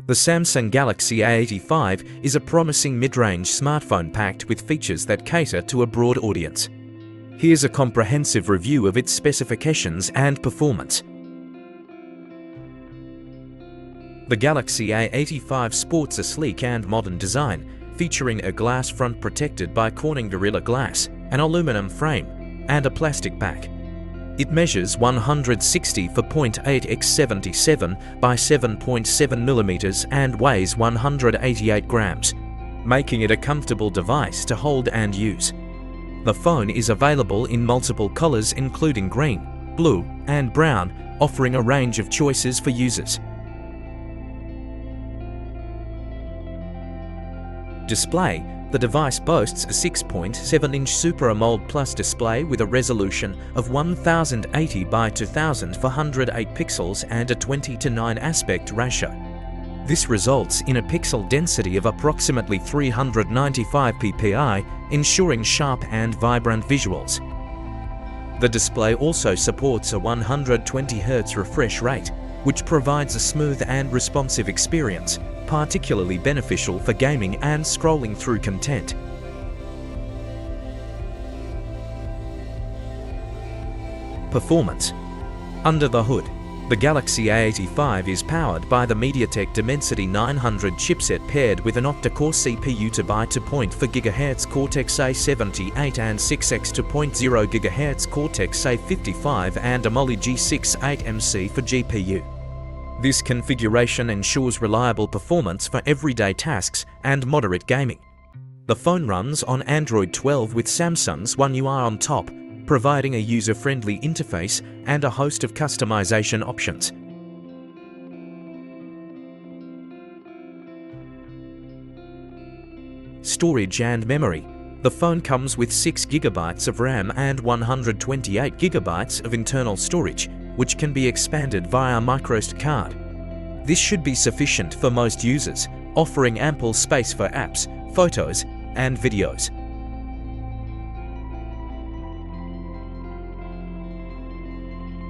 The Samsung Galaxy A85 is a promising mid-range smartphone packed with features that cater to a broad audience. Here's a comprehensive review of its specifications and performance. The Galaxy A85 sports a sleek and modern design, featuring a glass front protected by Corning Gorilla Glass, an aluminum frame, and a plastic back. It measures 160 for 0.8 x 77 by 7.7 mm and weighs 188 grams, making it a comfortable device to hold and use. The phone is available in multiple colors including green, blue, and brown, offering a range of choices for users. Display. The device boasts a 6.7-inch Super AMOLED Plus display with a resolution of 1080 by 2408 pixels and a 20:9 aspect ratio. This results in a pixel density of approximately 395 ppi, ensuring sharp and vibrant visuals. The display also supports a 120 Hz refresh rate, which provides a smooth and responsive experience, particularly beneficial for gaming and scrolling through content. Performance. Under the hood, the Galaxy A85 is powered by the MediaTek Dimensity 900 chipset paired with an octa-core CPU 2x2.4 GHz Cortex-A78 and 6x2.0 GHz Cortex-A55 and a Mali G6 8MC for GPU. This configuration ensures reliable performance for everyday tasks and moderate gaming. The phone runs on Android 12 with Samsung's One UI on top, providing a user-friendly interface and a host of customization options. Storage and memory. The phone comes with 6 GB of RAM and 128 GB of internal storage, which can be expanded via microSD card. This should be sufficient for most users, offering ample space for apps, photos, and videos.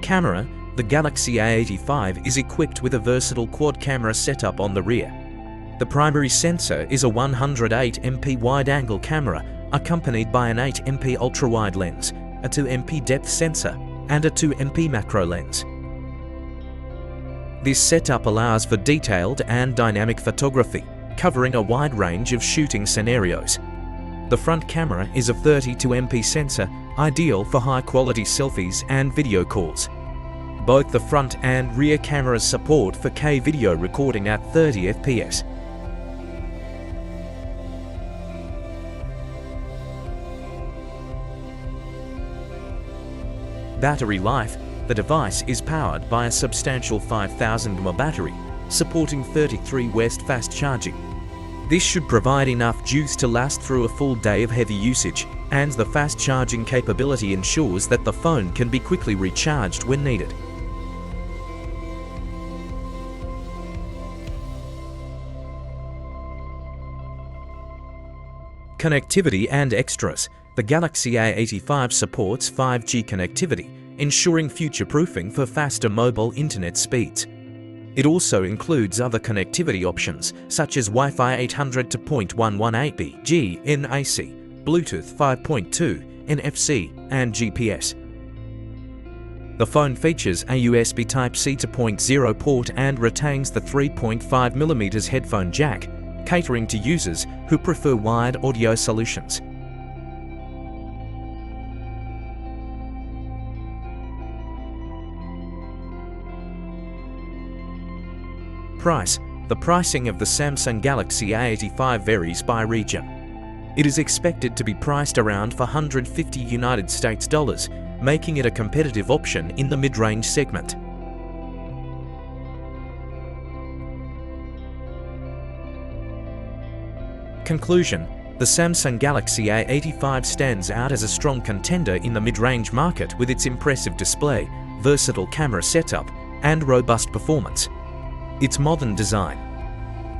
Camera. The Galaxy A85 is equipped with a versatile quad-camera setup on the rear. The primary sensor is a 108MP wide-angle camera, accompanied by an 8MP ultra-wide lens, a 2MP depth sensor, and a 2MP macro lens. This setup allows for detailed and dynamic photography, covering a wide range of shooting scenarios. The front camera is a 32MP sensor, ideal for high-quality selfies and video calls. Both the front and rear cameras support 4K video recording at 30 fps. Battery life. The device is powered by a substantial 5000 mAh battery, supporting 33W fast charging. This should provide enough juice to last through a full day of heavy usage, and the fast charging capability ensures that the phone can be quickly recharged when needed. Connectivity and extras. The Galaxy A85 supports 5G connectivity, ensuring future-proofing for faster mobile internet speeds. It also includes other connectivity options, such as Wi-Fi 800 to 0.118 NAC, Bluetooth 5.2, NFC, and GPS. The phone features a USB Type-C to 0.0 port and retains the 3.5mm headphone jack, catering to users who prefer wide audio solutions. Price. The pricing of the Samsung Galaxy A85 varies by region. It is expected to be priced around $450 United States dollars, making it a competitive option in the mid-range segment. Conclusion. The Samsung Galaxy A85 stands out as a strong contender in the mid-range market with its impressive display, versatile camera setup, and robust performance. Its modern design,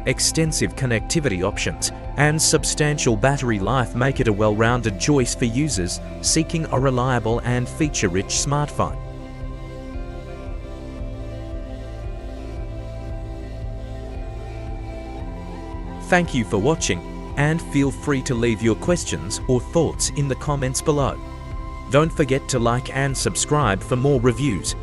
extensive connectivity options, and substantial battery life make it a well-rounded choice for users seeking a reliable and feature-rich smartphone. Thank you for watching, and feel free to leave your questions or thoughts in the comments below. Don't forget to like and subscribe for more reviews.